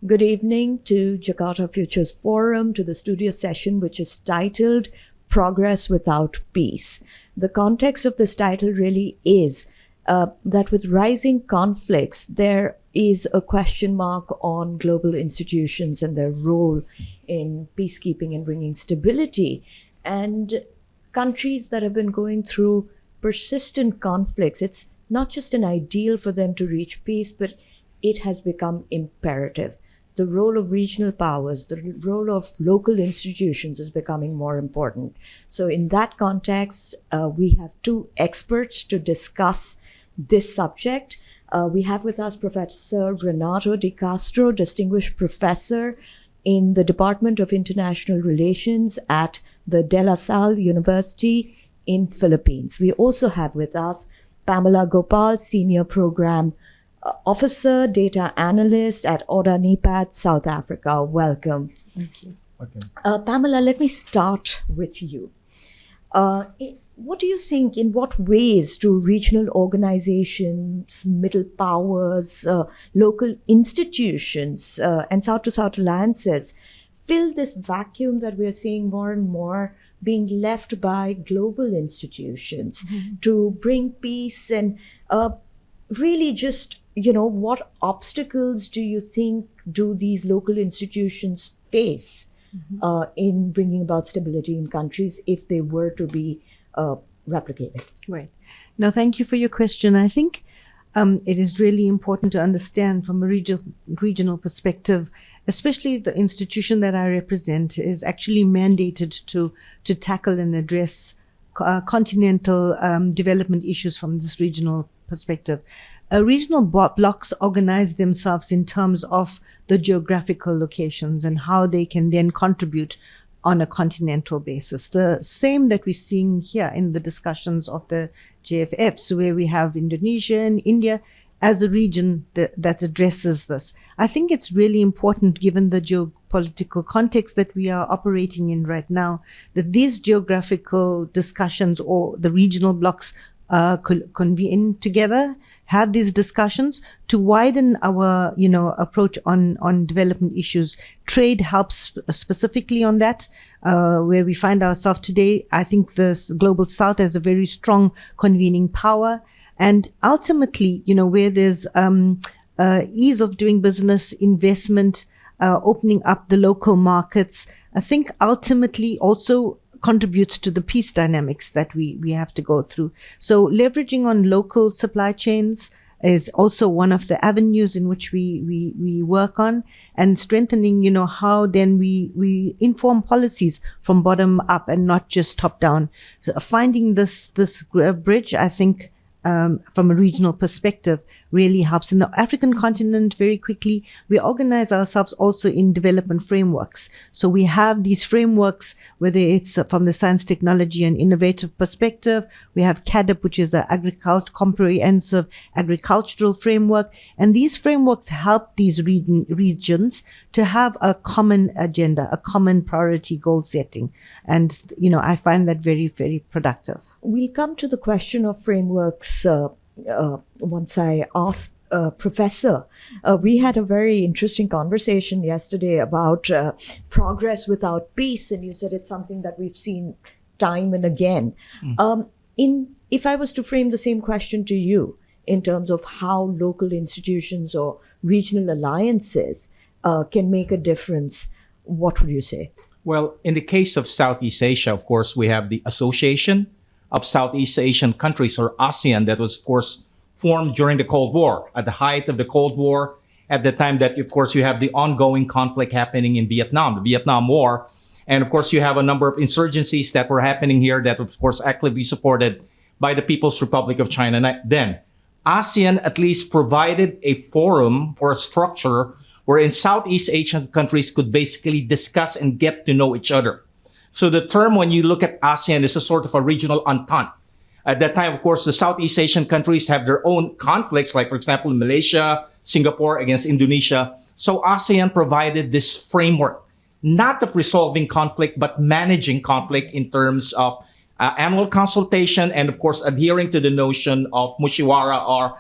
Good evening to Jakarta Futures Forum, to the studio session, which is titled Progress Without Peace. The context of this title really is that with rising conflicts, there is a question mark on global institutions and their role in peacekeeping and bringing stability. And countries that have been going through persistent conflicts, it's not just an ideal for them to reach peace, but it has become imperative. The role of regional powers, the role of local institutions is becoming more important. So in that context, we have two experts to discuss this subject. We have with us Professor Renato Di Castro, Distinguished Professor in the Department of International Relations at the De La Salle University in Philippines. We also have with us Pamela Gopal, Senior Program Officer, Data Analyst at Oda NIPAD, South Africa. Welcome. Thank you. Okay. Pamela, let me start with you. What do you think, in what ways do regional organizations, middle powers, local institutions, and South-to-South alliances fill this vacuum that we are seeing more and more being left by global institutions to bring peace and really just, what obstacles do you think do these local institutions face in bringing about stability in countries if they were to be replicated? Right. Now, thank you for your question. I think it is really important to understand from a regional perspective, especially the institution that I represent is actually mandated to tackle and address continental development issues from this regional perspective. Regional blocks organize themselves in terms of the geographical locations and how they can then contribute on a continental basis. The same that we're seeing here in the discussions of the JFFs, where we have Indonesia and India as a region that addresses this. I think it's really important, given the geopolitical context that we are operating in right now, that these geographical discussions or the regional blocks convene together, have these discussions to widen our, approach on development issues. Trade helps specifically on that, where we find ourselves today. I think the Global South has a very strong convening power. And ultimately, where there's ease of doing business, investment, opening up the local markets, I think ultimately also contributes to the peace dynamics that we have to go through. So leveraging on local supply chains is also one of the avenues in which we work on, and strengthening, how then we inform policies from bottom up and not just top down. So finding this bridge, I think, from a regional perspective, really helps. In the African continent, very quickly, we organize ourselves also in development frameworks. So we have these frameworks, whether it's from the science, technology, and innovative perspective. We have CADP, which is the comprehensive agricultural framework. And these frameworks help these regions to have a common agenda, a common priority goal setting. And, I find that very, very productive. We'll come to the question of frameworks once I ask Professor. We had a very interesting conversation yesterday about progress without peace, and you said it's something that we've seen time and again. If I was to frame the same question to you in terms of how local institutions or regional alliances can make a difference, what would you say? Well, in the case of Southeast Asia, of course, we have the Association of Southeast Asian Countries, or ASEAN, that was, of course, formed during the Cold War, at the height of the Cold War, at the time that, of course, you have the ongoing conflict happening in Vietnam, the Vietnam War. And, of course, you have a number of insurgencies that were happening here that, of course, actively supported by the People's Republic of China then. ASEAN at least provided a forum or a structure wherein Southeast Asian countries could basically discuss and get to know each other. So the term, when you look at ASEAN, is a sort of a regional entente. At that time, of course, the Southeast Asian countries have their own conflicts, like, for example, Malaysia, Singapore against Indonesia. So ASEAN provided this framework, not of resolving conflict, but managing conflict in terms of annual consultation and, of course, adhering to the notion of mushiwara, or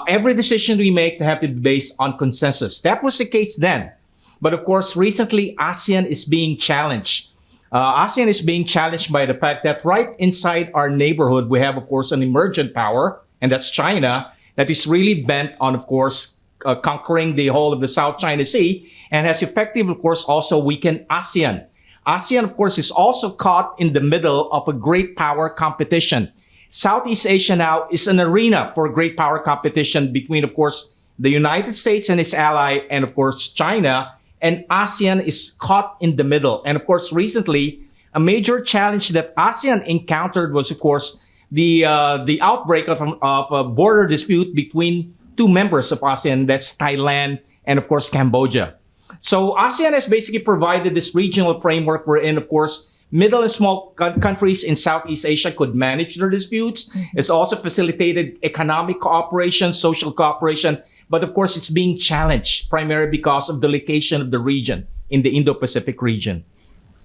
every decision we make to have to be based on consensus. That was the case then. But of course, recently, ASEAN is being challenged. ASEAN is being challenged by the fact that right inside our neighborhood, we have, of course, an emergent power, and that's China, that is really bent on, of course, conquering the whole of the South China Sea, and has effectively, of course, also weakened ASEAN. ASEAN, of course, is also caught in the middle of a great power competition. Southeast Asia now is an arena for great power competition between, of course, the United States and its ally, and of course, China. And ASEAN is caught in the middle. And of course, recently, a major challenge that ASEAN encountered was, of course, the outbreak of a border dispute between two members of ASEAN, that's Thailand and, of course, Cambodia. So ASEAN has basically provided this regional framework wherein, of course, middle and small countries in Southeast Asia could manage their disputes. It's also facilitated economic cooperation, social cooperation. But of course, it's being challenged primarily because of the location of the region in the Indo-Pacific region.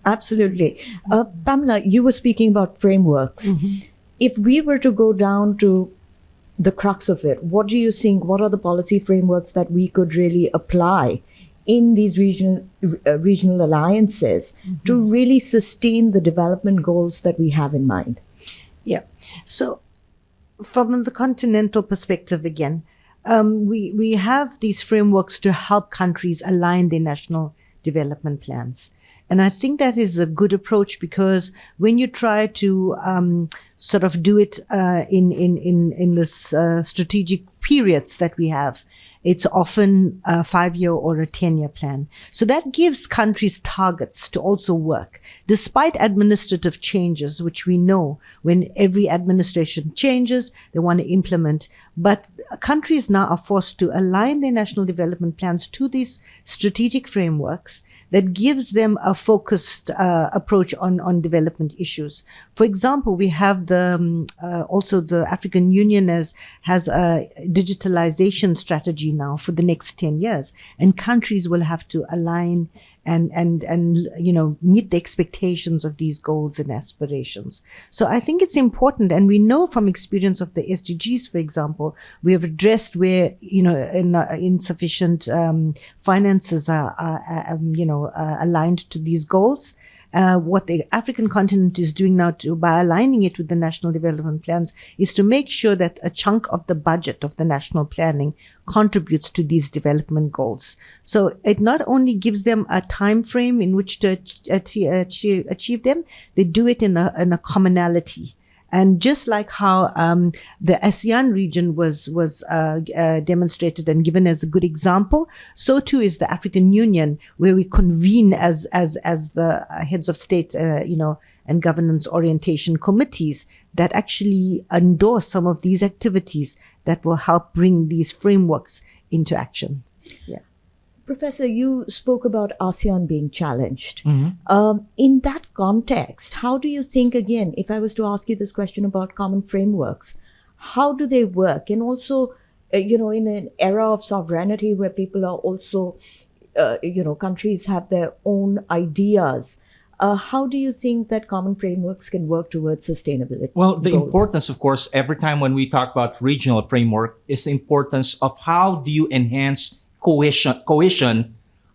Absolutely. Pamela, you were speaking about frameworks. If we were to go down to the crux of it, what do you think? What are the policy frameworks that we could really apply in these regional alliances to really sustain the development goals that we have in mind? Yeah. So from the continental perspective again, we have these frameworks to help countries align their national development plans. And I think that is a good approach, because when you try to sort of do it in this strategic periods that we have, it's often a 5-year or a 10-year plan. So that gives countries targets to also work, despite administrative changes, which we know when every administration changes, they want to implement. But countries now are forced to align their national development plans to these strategic frameworks that gives them a focused approach on development issues. For example, we have also the African Union has a digitalization strategy now for the next 10 years, and countries will have to align and meet the expectations of these goals and aspirations. So I think it's important, and we know from experience of the SDGs, for example, we have addressed where insufficient finances are aligned to these goals. What the African continent is doing now by aligning it with the national development plans is to make sure that a chunk of the budget of the national planning contributes to these development goals. So it not only gives them a time frame in which to achieve them, they do it in a commonality. And just like how the ASEAN region was demonstrated and given as a good example, so too is the African Union, where we convene as the heads of state, and governance orientation committees that actually endorse some of these activities that will help bring these frameworks into action. Yeah. Professor, you spoke about ASEAN being challenged. In that context, how do you think, again, if I was to ask you this question about common frameworks, how do they work? And also, in an era of sovereignty where people are also, countries have their own ideas, how do you think that common frameworks can work towards sustainability? Well, the goals? importance, of course, every time when we talk about regional framework, is the importance of how do you enhance cohesion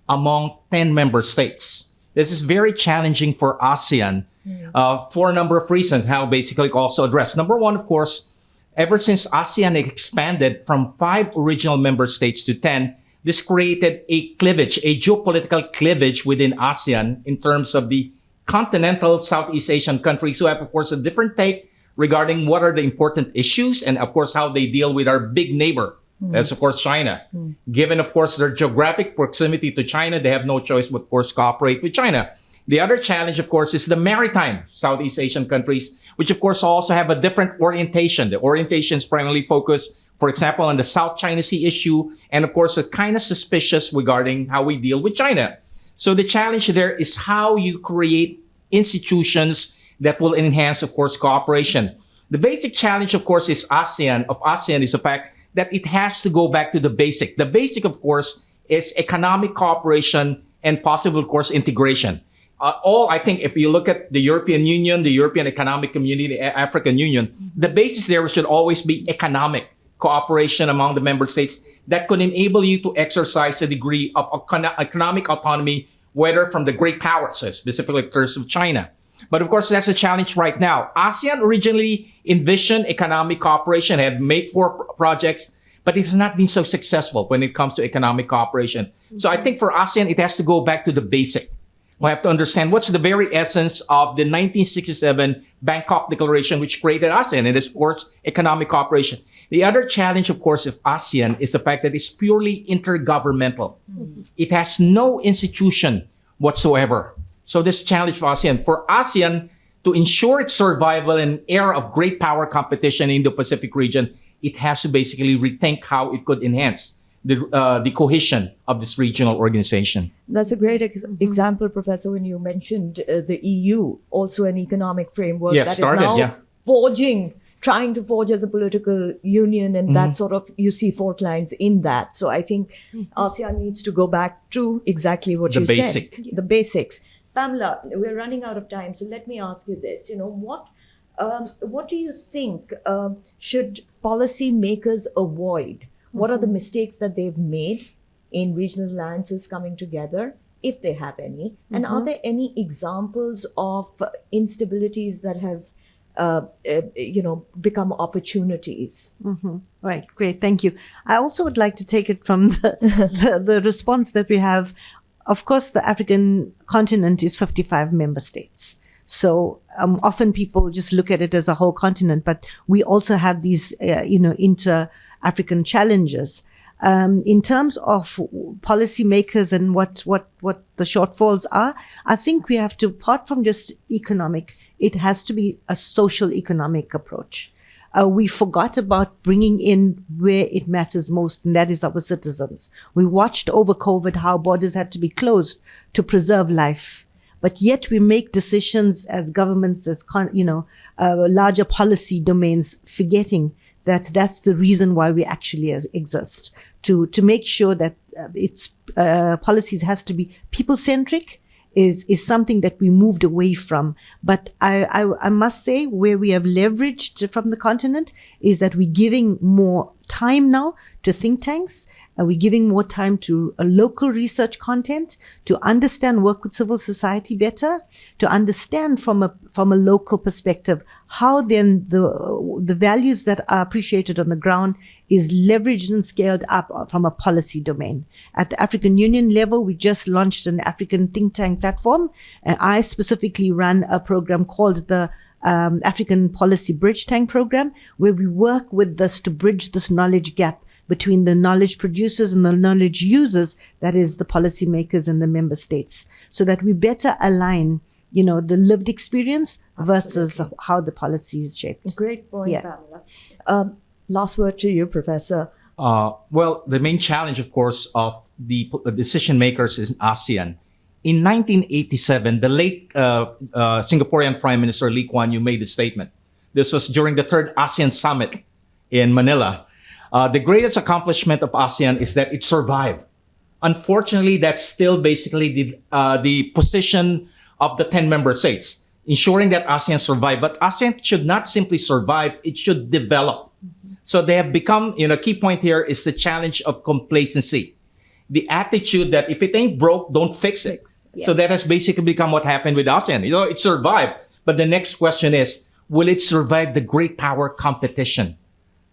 among 10 member states. This is very challenging for ASEAN for a number of reasons, how basically also addressed. Number one, of course, ever since ASEAN expanded from 5 original member states to 10, this created a cleavage, a geopolitical cleavage within ASEAN in terms of the continental Southeast Asian countries who have, of course, a different take regarding what are the important issues and, of course, how they deal with our big neighbor. That's, of course, China. Given, of course, their geographic proximity to China, they have no choice but, of course, cooperate with China. The other challenge, of course, is the maritime Southeast Asian countries, which, of course, also have a different orientation. The orientation is primarily focused, for example, on the South China Sea issue, and, of course, are kind of suspicious regarding how we deal with China. So the challenge there is how you create institutions that will enhance, of course, cooperation. The basic challenge, of course, is ASEAN is the fact that it has to go back to the basic. The basic, of course, is economic cooperation and possible, of course, integration. I think if you look at the European Union, the European Economic Community, the African Union, the basis there should always be economic cooperation among the member states that could enable you to exercise a degree of economic autonomy, whether from the great powers, specifically in terms of China. But of course, that's a challenge right now. ASEAN originally envisioned economic cooperation, had made 4 projects, but it has not been so successful when it comes to economic cooperation. So I think for ASEAN, it has to go back to the basic. We have to understand what's the very essence of the 1967 Bangkok Declaration, which created ASEAN, and it's, of course, economic cooperation. The other challenge, of course, of ASEAN is the fact that it's purely intergovernmental. It has no institution whatsoever. So this challenge for ASEAN. For ASEAN to ensure its survival in an era of great power competition in the Pacific region, it has to basically rethink how it could enhance the cohesion of this regional organization. That's a great example, Professor, when you mentioned the EU, also an economic framework that started, is now trying to forge as a political union, and that sort of, you see fault lines in that. So I think ASEAN needs to go back to exactly what you said. The basics. Pamela, we're running out of time, so let me ask you this. What do you think should policy makers avoid? What are the mistakes that they've made in regional alliances coming together, if they have any? And are there any examples of instabilities that have, become opportunities? Right, great, thank you. I also would like to take it from the response that we have. Of course, the African continent is 55 member states. So often people just look at it as a whole continent, but we also have these, inter-African challenges. In terms of policymakers and what the shortfalls are, I think we have to, apart from just economic, it has to be a social economic approach. We forgot about bringing in where it matters most, and that is our citizens. We watched over COVID how borders had to be closed to preserve life. But yet we make decisions as governments, as larger policy domains, forgetting that that's the reason why we actually exist, to make sure that its policies has to be people-centric is something that we moved away from. But I must say, where we have leveraged from the continent is that we're giving more time now to think tanks. We're giving more time to local research content, to understand, work with civil society better, to understand from a local perspective how then the values that are appreciated on the ground is leveraged and scaled up from a policy domain. At the African Union level, we just launched an African think tank platform. And I specifically run a program called the African Policy Bridge Tank Program, where we work with this to bridge this knowledge gap between the knowledge producers and the knowledge users, that is the policymakers and the member states, so that we better align, the lived experience versus how the policy is shaped. Great point, Pamela. Last word to you, Professor. Well, the main challenge, of course, of the decision makers is ASEAN. In 1987, the late Singaporean Prime Minister Lee Kuan Yew made a statement. This was during the 3rd ASEAN Summit in Manila. The greatest accomplishment of ASEAN is that it survived. Unfortunately, that's still basically the position of the 10 member states, ensuring that ASEAN survive. But ASEAN should not simply survive, it should develop. So they have become, a key point here is the challenge of complacency. The attitude that if it ain't broke, don't fix it. Yeah. So that has basically become what happened with ASEAN. It survived. But the next question is, will it survive the great power competition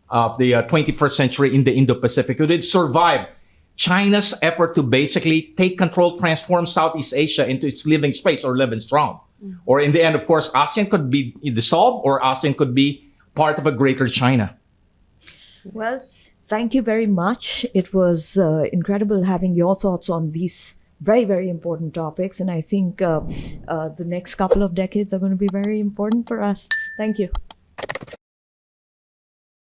of the 21st century in the Indo-Pacific? Will it survive China's effort to basically take control, transform Southeast Asia into its living space, or live and strong? Or in the end, of course, ASEAN could be dissolved, or ASEAN could be part of a greater China. Well, thank you very much. It was incredible having your thoughts on these very, very important topics. And I think the next couple of decades are going to be very important for us. Thank you.